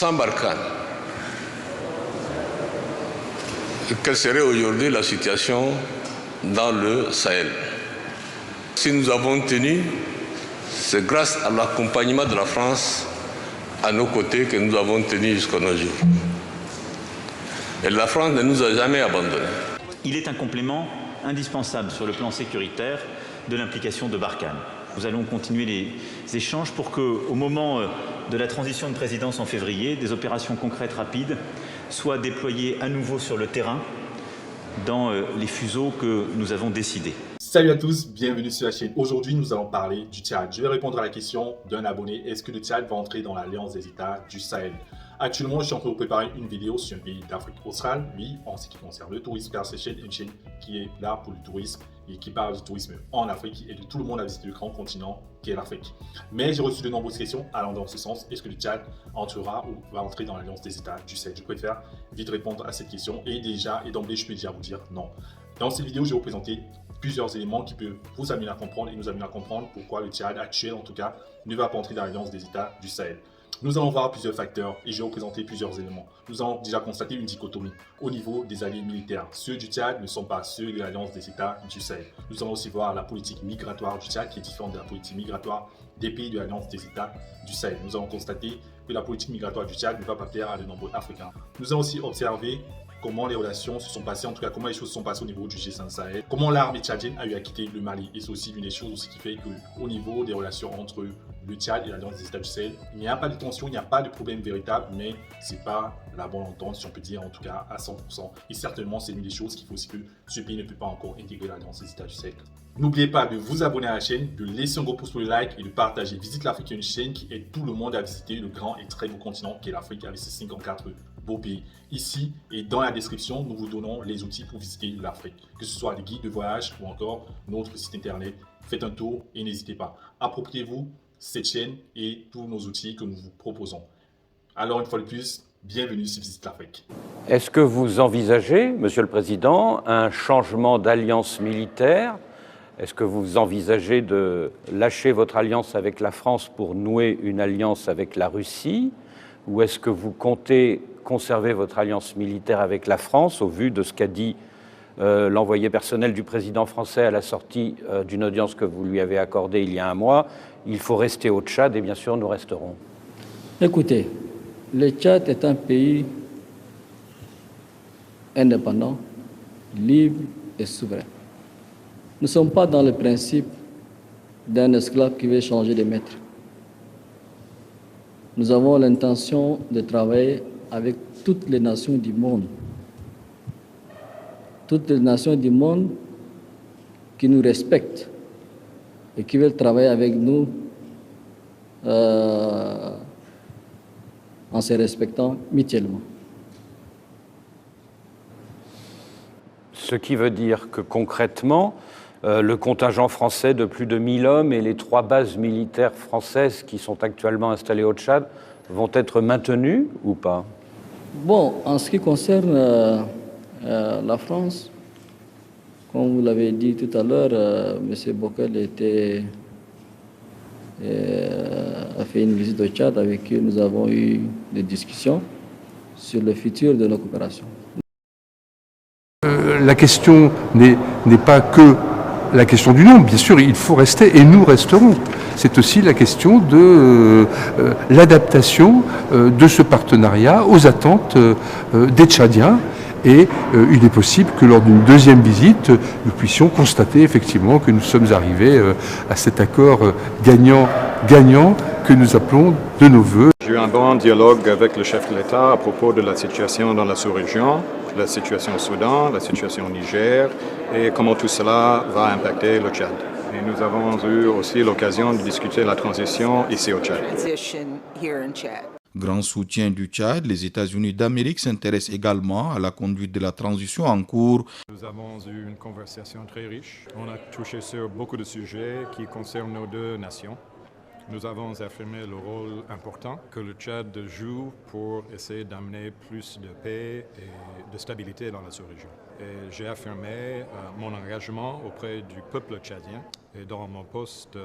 Sans Barkhane, quelle serait aujourd'hui la situation dans le Sahel? Si nous avons tenu, c'est grâce à l'accompagnement de la France à nos côtés que nous avons tenu jusqu'à nos jours. Et la France ne nous a jamais abandonnés. Il est un complément indispensable sur le plan sécuritaire de l'implication de Barkhane. Nous allons continuer les échanges pour qu'au moment de la transition de présidence en février, des opérations concrètes rapides soient déployées à nouveau sur le terrain dans les fuseaux que nous avons décidés. Salut à tous, bienvenue sur la chaîne. Aujourd'hui, nous allons parler du Tchad. Je vais répondre à la question d'un abonné. Est-ce que le Tchad va entrer dans l'Alliance des États du Sahel? Actuellement, je suis en train de préparer une vidéo sur un pays d'Afrique australe, oui, en ce qui concerne le tourisme, car cette chaîne est une chaîne qui est là pour le tourisme et qui parle du tourisme en Afrique et de tout le monde à visiter le grand continent qui est l'Afrique. Mais j'ai reçu de nombreuses questions allant dans ce sens. Est-ce que le Tchad entrera ou va entrer dans l'Alliance des États du Sahel? Je préfère vite répondre à cette question et d'emblée, je peux déjà vous dire non. Dans cette vidéo, je vais vous présenter plusieurs éléments qui peuvent vous amener à comprendre et nous amener à comprendre pourquoi le Tchad actuel, en tout cas, ne va pas entrer dans l'Alliance des États du Sahel. Nous allons voir plusieurs facteurs et je vais vous présenter plusieurs éléments. Nous allons déjà constater une dichotomie au niveau des alliés militaires. Ceux du Tchad ne sont pas ceux de l'Alliance des États du Sahel. Nous allons aussi voir la politique migratoire du Tchad qui est différente de la politique migratoire des pays de l'Alliance des États du Sahel. Nous allons constater que la politique migratoire du Tchad ne va pas plaire à de nombreux Africains. Nous allons aussi observer comment les relations se sont passées, en tout cas comment les choses se sont passées au niveau du G5 Sahel, comment l'armée tchadienne a eu à quitter le Mali. Et c'est aussi une des choses aussi qui fait qu'au niveau des relations entre le Tchad et l'Alliance des États du Sahel, il n'y a pas de tension, il n'y a pas de problème véritable, mais c'est pas la bonne entente, si on peut dire, en tout cas à 100%. Et certainement, c'est une des choses qu'il faut aussi que ce pays ne peut pas encore intégrer l'Alliance des États du Sahel. N'oubliez pas de vous abonner à la chaîne, de laisser un gros pouce pour le like et de partager. Visite l'Afrique, une chaîne qui aide tout le monde à visiter le grand et très beau continent qu'est l'Afrique avec ses 54 beaux pays. Ici et dans la description, nous vous donnons les outils pour visiter l'Afrique, que ce soit les guides de voyage ou encore notre site internet. Faites un tour et n'hésitez pas. Appropriez-vous cette chaîne et tous nos outils que nous vous proposons. Alors une fois de plus, bienvenue sur Visite l'Afrique. Est-ce que vous envisagez, Monsieur le Président, un changement d'alliance militaire? Est-ce que vous envisagez de lâcher votre alliance avec la France pour nouer une alliance avec la Russie? Ou est-ce que vous comptez conserver votre alliance militaire avec la France au vu de ce qu'a dit l'envoyé personnel du président français à la sortie d'une audience que vous lui avez accordée il y a un mois? Il faut rester au Tchad et bien sûr nous resterons. Écoutez, le Tchad est un pays indépendant, libre et souverain. Nous ne sommes pas dans le principe d'un esclave qui veut changer de maître. Nous avons l'intention de travailler avec toutes les nations du monde. Toutes les nations du monde qui nous respectent et qui veulent travailler avec nous en se respectant mutuellement. Ce qui veut dire que concrètement, le contingent français de plus de 1000 hommes et les 3 bases militaires françaises qui sont actuellement installées au Tchad vont être maintenus ou pas? Bon, en ce qui concerne la France, comme vous l'avez dit tout à l'heure, M. Bokel a fait une visite au Tchad avec qui nous avons eu des discussions sur le futur de nos coopérations. La question n'est pas que la question du nombre, bien sûr, il faut rester et nous resterons. C'est aussi la question de l'adaptation de ce partenariat aux attentes des Tchadiens. Et il est possible que lors d'une deuxième visite, nous puissions constater effectivement que nous sommes arrivés à cet accord gagnant-gagnant que nous appelons de nos voeux. J'ai eu un bon dialogue avec le chef de l'État à propos de la situation dans la sous-région, la situation au Soudan, la situation au Niger et comment tout cela va impacter le Tchad. Et nous avons eu aussi l'occasion de discuter la transition ici au Tchad. Grand soutien du Tchad, les États-Unis d'Amérique s'intéressent également à la conduite de la transition en cours. Nous avons eu une conversation très riche. On a touché sur beaucoup de sujets qui concernent nos deux nations. Nous avons affirmé le rôle important que le Tchad joue pour essayer d'amener plus de paix et de stabilité dans la sous-région. Et j'ai affirmé mon engagement auprès du peuple tchadien. Et dans mon poste,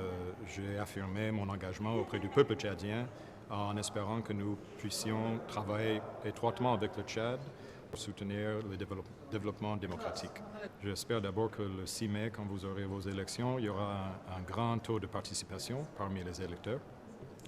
j'ai affirmé mon engagement auprès du peuple tchadien en espérant que nous puissions travailler étroitement avec le Tchad pour soutenir le développement démocratique. J'espère d'abord que le 6 mai, quand vous aurez vos élections, il y aura un grand taux de participation parmi les électeurs.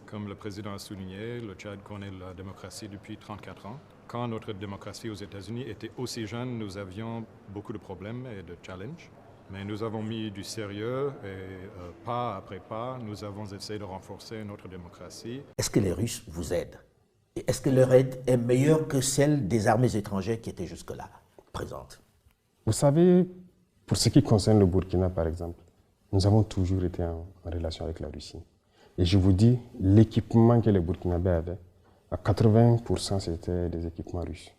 Comme le président a souligné, le Tchad connaît la démocratie depuis 34 ans. Quand notre démocratie aux États-Unis était aussi jeune, nous avions beaucoup de problèmes et de challenges. Mais nous avons mis du sérieux et pas après pas, nous avons essayé de renforcer notre démocratie. Est-ce que les Russes vous aident? Et est-ce que leur aide est meilleure que celle des armées étrangères qui étaient jusque-là présentes? Vous savez, pour ce qui concerne le Burkina par exemple, nous avons toujours été en relation avec la Russie. Et je vous dis, l'équipement que les Burkinabés avaient, à 80% c'était des équipements russes.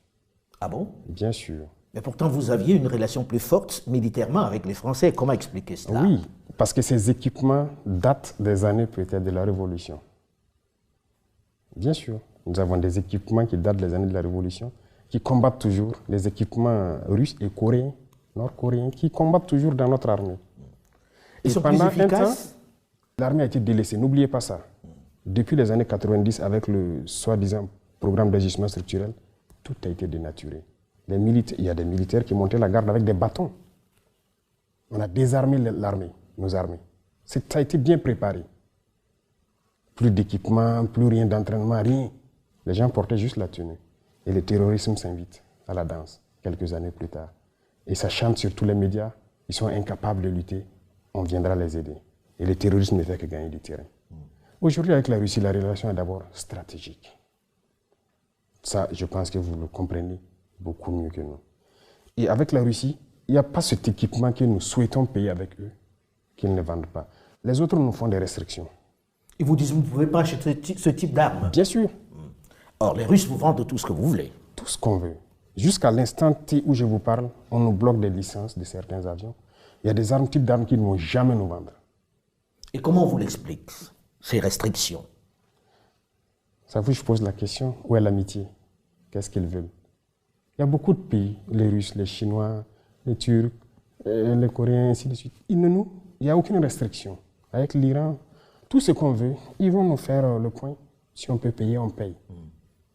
Ah bon? Bien sûr. Mais pourtant, vous aviez une relation plus forte militairement avec les Français. Comment expliquer cela? Oui, parce que ces équipements datent des années peut-être de la Révolution. Bien sûr, nous avons des équipements qui datent des années de la Révolution, qui combattent toujours, les équipements russes et coréens, nord-coréens, qui combattent toujours dans notre armée. Ils sont plus efficaces? L'armée a été délaissée, n'oubliez pas ça. Depuis les années 90, avec le soi-disant programme d'ajustement structurel, tout a été dénaturé. Il y a des militaires qui montaient la garde avec des bâtons. On a désarmé l'armée, nos armées. Ça a été bien préparé. Plus d'équipement, plus rien d'entraînement, rien. Les gens portaient juste la tenue. Et le terrorisme s'invite à la danse, quelques années plus tard. Et ça chante sur tous les médias. Ils sont incapables de lutter. On viendra les aider. Et le terrorisme ne fait que gagner du terrain. Aujourd'hui, avec la Russie, la relation est d'abord stratégique. Ça, je pense que vous le comprenez beaucoup mieux que nous. Et avec la Russie, il n'y a pas cet équipement que nous souhaitons payer avec eux, qu'ils ne vendent pas. Les autres nous font des restrictions. Ils vous disent, vous ne pouvez pas acheter ce type d'armes? Bien sûr. Or, les Russes vous vendent tout ce que vous voulez. Tout ce qu'on veut. Jusqu'à l'instant T où je vous parle, on nous bloque des licences de certains avions. Il y a des types d'armes qu'ils ne vont jamais nous vendre. Et comment on vous l'explique, ces restrictions? Ça vous, je pose la question, où est l'amitié? Qu'est-ce qu'ils veulent? Il y a beaucoup de pays, les Russes, les Chinois, les Turcs, les Coréens, ainsi de suite. Il n'y a aucune restriction. Avec l'Iran, tout ce qu'on veut, ils vont nous faire le point. Si on peut payer, on paye.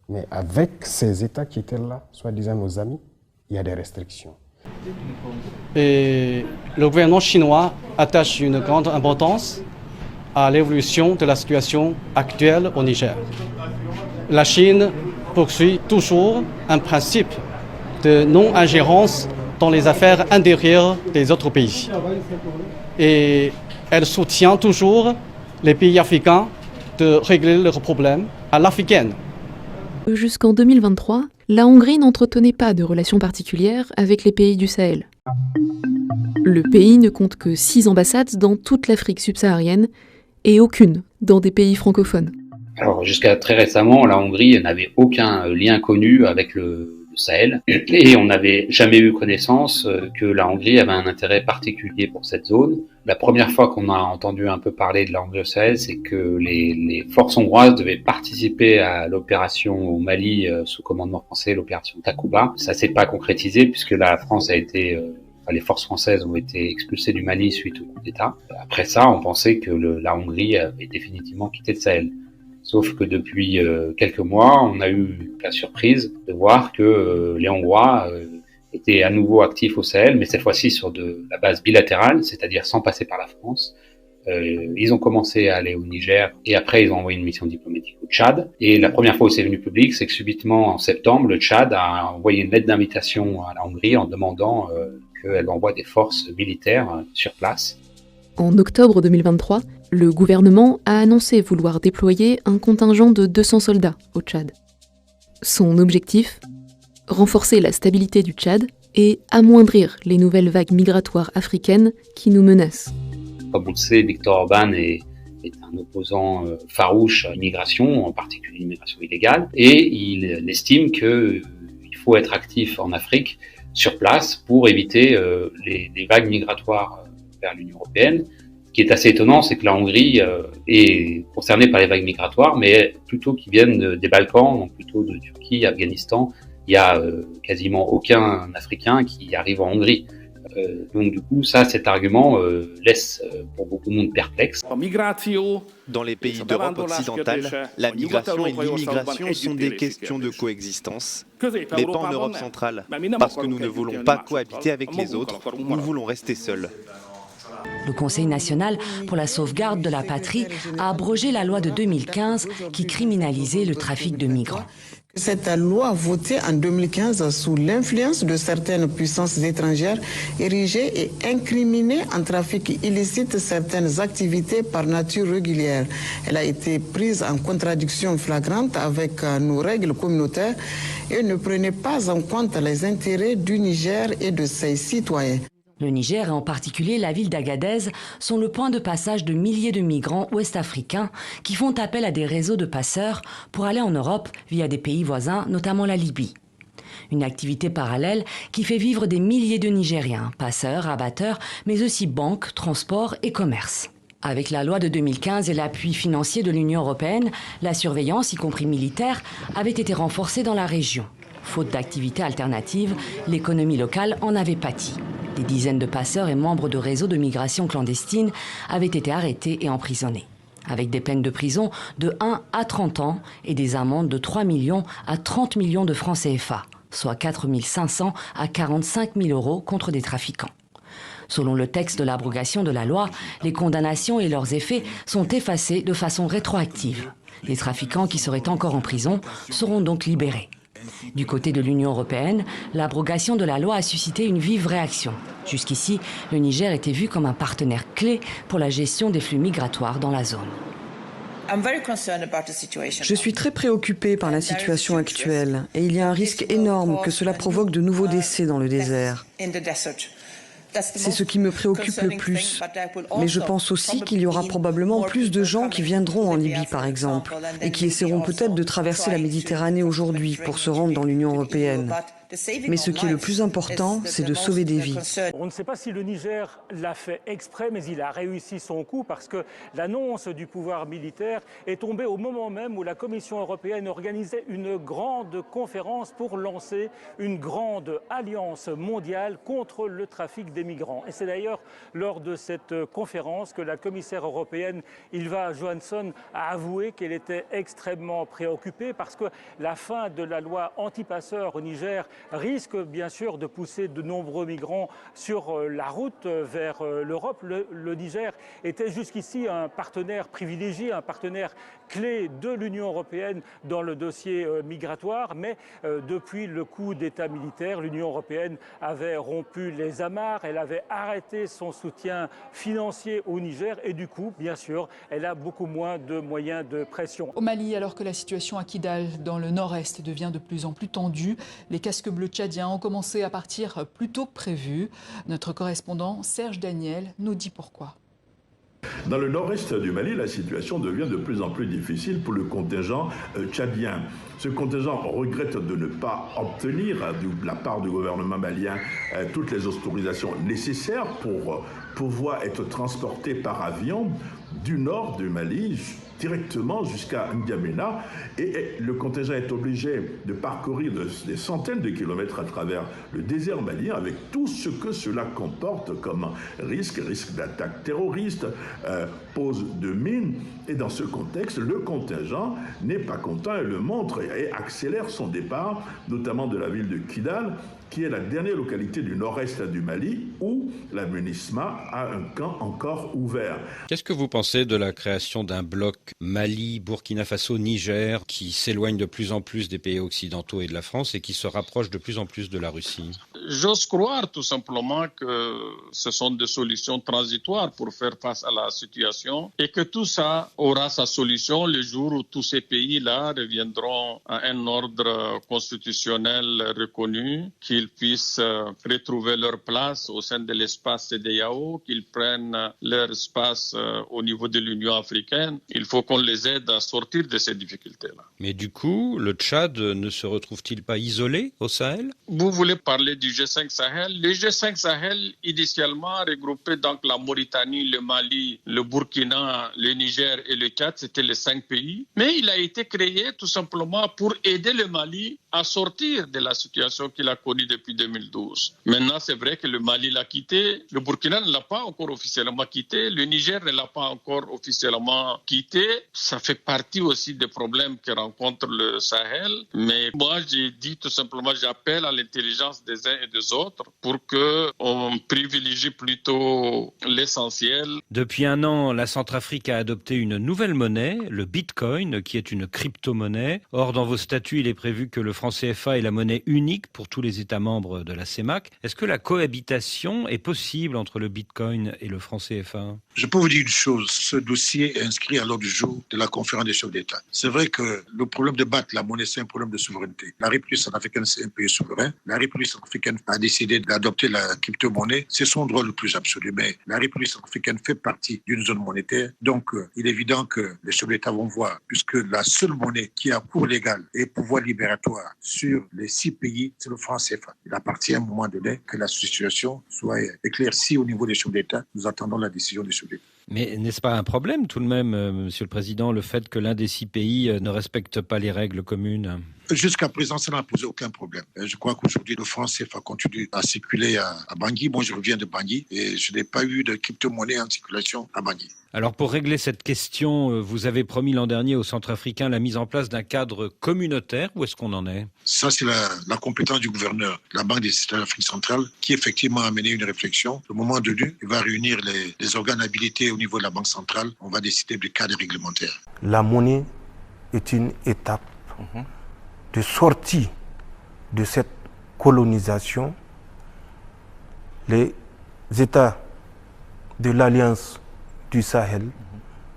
Mais avec ces États qui étaient là, soi-disant nos amis, il y a des restrictions. Et le gouvernement chinois attache une grande importance à l'évolution de la situation actuelle au Niger. La Chine poursuit toujours un principe de non-ingérence dans les affaires intérieures des autres pays. Et elle soutient toujours les pays africains de régler leurs problèmes à l'africaine. Jusqu'en 2023, la Hongrie n'entretenait pas de relations particulières avec les pays du Sahel. Le pays ne compte que 6 ambassades dans toute l'Afrique subsaharienne et aucune dans des pays francophones. Alors jusqu'à très récemment, la Hongrie n'avait aucun lien connu avec le Sahel et on n'avait jamais eu connaissance que la Hongrie avait un intérêt particulier pour cette zone. La première fois qu'on a entendu un peu parler de la Hongrie au Sahel, c'est que les forces hongroises devaient participer à l'opération au Mali sous commandement français, l'opération Takuba. Ça s'est pas concrétisé puisque la France a été les forces françaises ont été expulsées du Mali suite au coup d'État. Après ça, on pensait que la Hongrie avait définitivement quitté le Sahel. Sauf que depuis quelques mois, on a eu la surprise de voir que les Hongrois étaient à nouveau actifs au Sahel, mais cette fois-ci sur de la base bilatérale, c'est-à-dire sans passer par la France. Ils ont commencé à aller au Niger et après ils ont envoyé une mission diplomatique au Tchad. Et la première fois où c'est venu public, c'est que subitement en septembre, le Tchad a envoyé une lettre d'invitation à la Hongrie en demandant qu'elle envoie des forces militaires sur place. En octobre 2023, le gouvernement a annoncé vouloir déployer un contingent de 200 soldats au Tchad. Son objectif ? Renforcer la stabilité du Tchad et amoindrir les nouvelles vagues migratoires africaines qui nous menacent. Comme on le sait, Viktor Orban est un opposant farouche à l'immigration, en particulier l'immigration illégale, et il estime qu'il faut être actif en Afrique sur place pour éviter les vagues migratoires vers l'Union européenne. Ce qui est assez étonnant, c'est que la Hongrie est concernée par les vagues migratoires, mais plutôt qui viennent des Balkans, donc plutôt de Turquie, Afghanistan. Il y a quasiment aucun Africain qui arrive en Hongrie. Donc du coup, cet argument laisse pour beaucoup de monde perplexe. Dans les pays d'Europe occidentale, la migration et l'immigration sont des questions de coexistence, mais pas en Europe centrale, parce que nous ne voulons pas cohabiter avec les autres, nous voulons rester seuls. Le Conseil national pour la sauvegarde de la patrie a abrogé la loi de 2015 qui criminalisait le trafic de migrants. Cette loi votée en 2015 sous l'influence de certaines puissances étrangères érigeait et incriminait en trafic illicite certaines activités par nature régulière. Elle a été prise en contradiction flagrante avec nos règles communautaires et ne prenait pas en compte les intérêts du Niger et de ses citoyens. Le Niger et en particulier la ville d'Agadez sont le point de passage de milliers de migrants ouest-africains qui font appel à des réseaux de passeurs pour aller en Europe via des pays voisins, notamment la Libye. Une activité parallèle qui fait vivre des milliers de Nigériens, passeurs, abatteurs, mais aussi banques, transports et commerce. Avec la loi de 2015 et l'appui financier de l'Union européenne, la surveillance, y compris militaire, avait été renforcée dans la région. Faute d'activités alternatives, l'économie locale en avait pâti. Des dizaines de passeurs et membres de réseaux de migration clandestine avaient été arrêtés et emprisonnés, avec des peines de prison de 1 à 30 ans et des amendes de 3 millions à 30 millions de francs CFA, soit 4 500 à 45 000 euros contre des trafiquants. Selon le texte de l'abrogation de la loi, les condamnations et leurs effets sont effacés de façon rétroactive. Les trafiquants qui seraient encore en prison seront donc libérés. Du côté de l'Union européenne, l'abrogation de la loi a suscité une vive réaction. Jusqu'ici, le Niger était vu comme un partenaire clé pour la gestion des flux migratoires dans la zone. Je suis très préoccupée par la situation actuelle et il y a un risque énorme que cela provoque de nouveaux décès dans le désert. C'est ce qui me préoccupe le plus. Mais je pense aussi qu'il y aura probablement plus de gens qui viendront en Libye, par exemple, et qui essaieront peut-être de traverser la Méditerranée aujourd'hui pour se rendre dans l'Union européenne. Mais ce qui est le plus important, c'est de sauver des vies. On ne sait pas si le Niger l'a fait exprès, mais il a réussi son coup parce que l'annonce du pouvoir militaire est tombée au moment même où la Commission européenne organisait une grande conférence pour lancer une grande alliance mondiale contre le trafic des migrants. Et c'est d'ailleurs lors de cette conférence que la commissaire européenne Ylva Johansson a avoué qu'elle était extrêmement préoccupée parce que la fin de la loi anti-passeurs au Niger risque bien sûr de pousser de nombreux migrants sur la route vers l'Europe. Le Niger était jusqu'ici un partenaire privilégié, un partenaire clé de l'Union européenne dans le dossier migratoire, mais depuis le coup d'État militaire, l'Union européenne avait rompu les amarres, elle avait arrêté son soutien financier au Niger et du coup, bien sûr, elle a beaucoup moins de moyens de pression. Au Mali, alors que la situation à Kidal, dans le nord-est, devient de plus en plus tendue, les casques bleus tchadiens ont commencé à partir plus tôt que prévu. Notre correspondant Serge Daniel nous dit pourquoi. Dans le nord-est du Mali, la situation devient de plus en plus difficile pour le contingent tchadien. Ce contingent regrette de ne pas obtenir de la part du gouvernement malien toutes les autorisations nécessaires pour pouvoir être transporté par avion du nord du Mali directement jusqu'à N'Djamena et le contingent est obligé de parcourir des centaines de kilomètres à travers le désert malien avec tout ce que cela comporte comme risque d'attaque terroriste, pose de mines. Et dans ce contexte, le contingent n'est pas content et le montre et accélère son départ, notamment de la ville de Kidal, qui est la dernière localité du nord-est du Mali où la MINUSMA a un camp encore ouvert. Qu'est-ce que vous pensez de la création d'un bloc Mali, Burkina Faso, Niger qui s'éloigne de plus en plus des pays occidentaux et de la France et qui se rapproche de plus en plus de la Russie? J'ose croire tout simplement que ce sont des solutions transitoires pour faire face à la situation et que tout ça aura sa solution le jour où tous ces pays-là reviendront à un ordre constitutionnel reconnu, qu'ils puissent retrouver leur place au sein de l'espace CEDEAO, qu'ils prennent leur espace au niveau de l'Union africaine. Il faut qu'on les aide à sortir de ces difficultés-là. Mais du coup, le Tchad ne se retrouve-t-il pas isolé au Sahel? Vous voulez parler du G5 Sahel? Le G5 Sahel, initialement regroupait donc la Mauritanie, le Mali, le Burkina, le Niger et le Tchad, c'était les 5 pays. Mais il a été créé tout simplement pour aider le Mali à sortir de la situation qu'il a connue depuis 2012. Maintenant, c'est vrai que le Mali l'a quitté, le Burkina ne l'a pas encore officiellement quitté, le Niger ne l'a pas encore officiellement quitté. Ça fait partie aussi des problèmes que rencontre le Sahel. Mais moi, j'ai dit tout simplement, j'appelle à l'intelligence des uns et des autres pour qu'on privilégie plutôt l'essentiel. Depuis un an, la Centrafrique a adopté une nouvelle monnaie, le Bitcoin, qui est une crypto-monnaie. Or, dans vos statuts, il est prévu que le franc CFA est la monnaie unique pour tous les États membres de la CEMAC. Est-ce que la cohabitation est possible entre le Bitcoin et le franc CFA? Je peux vous dire une chose, ce dossier est inscrit à l'ordre du jour de la conférence des chefs d'État. C'est vrai que le problème de battre la monnaie, c'est un problème de souveraineté. La République centrafricaine, c'est un pays souverain. La République centrafricaine a décidé d'adopter la crypto-monnaie. C'est son droit le plus absolu. Mais la République centrafricaine fait partie d'une zone monétaire. Donc, il est évident que les chefs d'État vont voir, puisque la seule monnaie qui a cours légal et pouvoir libératoire sur les 6 pays, c'est le franc CFA. Il appartient à un moment donné que la situation soit éclaircie au niveau des chefs d'État. Nous attendons la décision des chefs d'État. Mais n'est-ce pas un problème tout de même, Monsieur le Président, le fait que l'un des 6 pays ne respecte pas les règles communes? Jusqu'à présent, ça n'a posé aucun problème. Je crois qu'aujourd'hui, le franc CFA continue à circuler à Bangui. Moi, je reviens de Bangui et je n'ai pas eu de crypto-monnaie en circulation à Bangui. Alors, pour régler cette question, vous avez promis l'an dernier aux Centrafricains la mise en place d'un cadre communautaire. Où est-ce qu'on en est? Ça, c'est la compétence du gouverneur, la Banque des États d'Afrique centrale, qui effectivement a mené une réflexion. Au moment donné, il va réunir les organes habilités au niveau de la Banque centrale. On va décider du cadre réglementaire. La monnaie est une étape de sortie de cette colonisation. Les États de l'Alliance du Sahel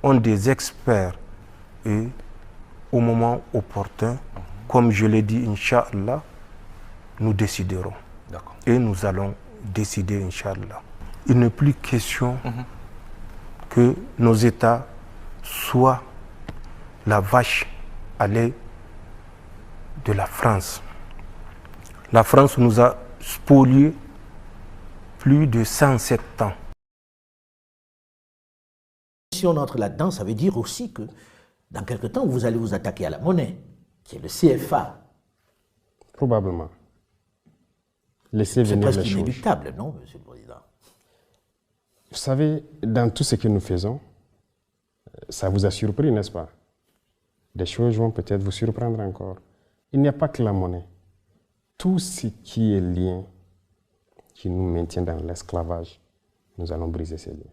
ont des experts et au moment opportun, comme je l'ai dit, Inch'Allah, nous déciderons. Et nous allons décider, Inch'Allah. Il n'est plus question que nos États soient la vache à lait de la France. La France nous a spolié plus de 107 ans. Si on entre là-dedans, ça veut dire aussi que dans quelque temps, vous allez vous attaquer à la monnaie, qui est le CFA. Probablement. Laissez venir les choses. C'est presque inéluctable, non, Monsieur le Président? Vous savez, dans tout ce que nous faisons, ça vous a surpris, n'est-ce pas? Des choses vont peut-être vous surprendre encore. Il n'y a pas que la monnaie. Tout ce qui est lien, qui nous maintient dans l'esclavage, nous allons briser ces liens.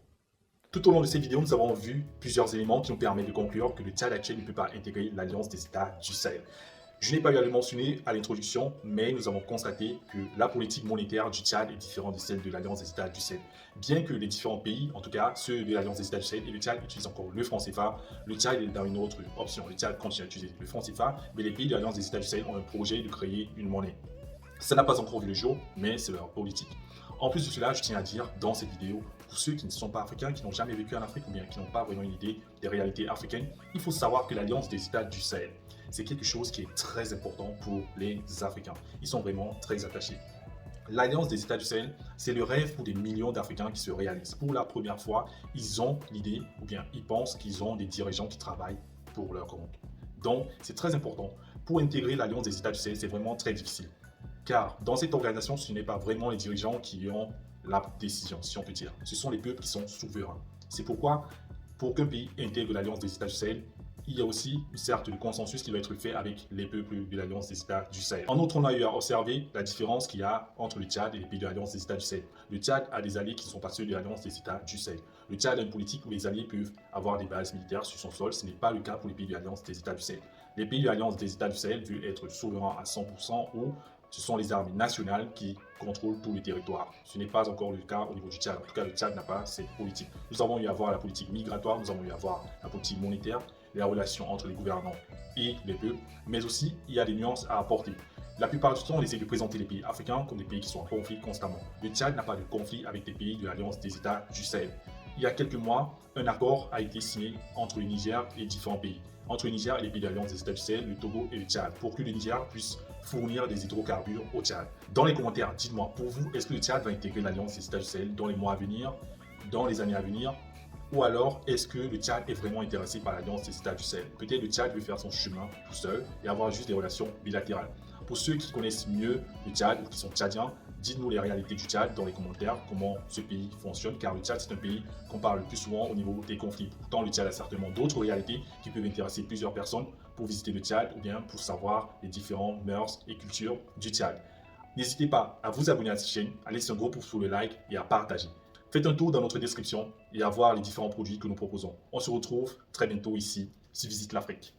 Tout au long de cette vidéo, nous avons vu plusieurs éléments qui nous permettent de conclure que le Tchad actuel ne peut pas intégrer l'Alliance des États du Sahel. Je n'ai pas eu à le mentionner à l'introduction, mais nous avons constaté que la politique monétaire du Tchad est différente de celle de l'Alliance des États du Sahel. Bien que les différents pays, en tout cas ceux de l'Alliance des États du Sahel et le Tchad, utilisent encore le franc CFA, le Tchad est dans une autre option. Le Tchad continue à utiliser le franc CFA, mais les pays de l'Alliance des États du Sahel ont un projet de créer une monnaie. Ça n'a pas encore vu le jour, mais c'est leur politique. En plus de cela, je tiens à dire dans cette vidéo, pour ceux qui ne sont pas africains, qui n'ont jamais vécu en Afrique ou bien qui n'ont pas vraiment une idée des réalités africaines, il faut savoir que l'Alliance des États du Sahel, c'est quelque chose qui est très important pour les Africains. Ils sont vraiment très attachés. L'Alliance des États du Sahel, c'est le rêve pour des millions d'Africains qui se réalisent. Pour la première fois, ils ont l'idée, ou bien ils pensent qu'ils ont des dirigeants qui travaillent pour leur compte. Donc, c'est très important. Pour intégrer l'Alliance des États du Sahel, c'est vraiment très difficile. Car dans cette organisation, ce n'est pas vraiment les dirigeants qui ont la décision, si on peut dire. Ce sont les peuples qui sont souverains. C'est pourquoi, pour qu'un pays intègre l'Alliance des États du Sahel, il y a aussi une sorte de consensus qui doit être fait avec les peuples de l'Alliance des États du Sahel. En outre, on a eu à observer la différence qu'il y a entre le Tchad et les pays de l'Alliance des États du Sahel. Le Tchad a des alliés qui ne sont pas ceux de l'Alliance des États du Sahel. Le Tchad a une politique où les alliés peuvent avoir des bases militaires sur son sol. Ce n'est pas le cas pour les pays de l'Alliance des États du Sahel. Les pays de l'Alliance des États du Sahel veulent être souverains à 100% ou ce sont les armées nationales qui contrôlent tout le territoire. Ce n'est pas encore le cas au niveau du Tchad. En tout cas, le Tchad n'a pas cette politique. Nous avons eu à voir la politique migratoire, nous avons eu à voir la politique monétaire, les relations entre les gouvernants et les peuples, mais aussi il y a des nuances à apporter. La plupart du temps, on essaie de présenter les pays africains comme des pays qui sont en conflit constamment. Le Tchad n'a pas de conflit avec les pays de l'Alliance des États du Sahel. Il y a quelques mois, un accord a été signé entre le Niger et différents pays. Entre le Niger et les pays de l'Alliance des États du Sahel, le Togo et le Tchad, pour que le Niger puisse fournir des hydrocarbures au Tchad. Dans les commentaires, dites-moi, pour vous, est-ce que le Tchad va intégrer l'Alliance des États du Sahel dans les mois à venir, dans les années à venir? Ou alors, est-ce que le Tchad est vraiment intéressé par l'Alliance des États du Sahel? Peut-être le Tchad veut faire son chemin tout seul et avoir juste des relations bilatérales. Pour ceux qui connaissent mieux le Tchad ou qui sont tchadiens, dites-nous les réalités du Tchad dans les commentaires, comment ce pays fonctionne, car le Tchad c'est un pays qu'on parle le plus souvent au niveau des conflits. Pourtant, le Tchad a certainement d'autres réalités qui peuvent intéresser plusieurs personnes pour visiter le Tchad ou bien pour savoir les différentes mœurs et cultures du Tchad. N'hésitez pas à vous abonner à cette chaîne, à laisser un gros pouce sous le like et à partager. Faites un tour dans notre description et à voir les différents produits que nous proposons. On se retrouve très bientôt ici sur Visite l'Afrique.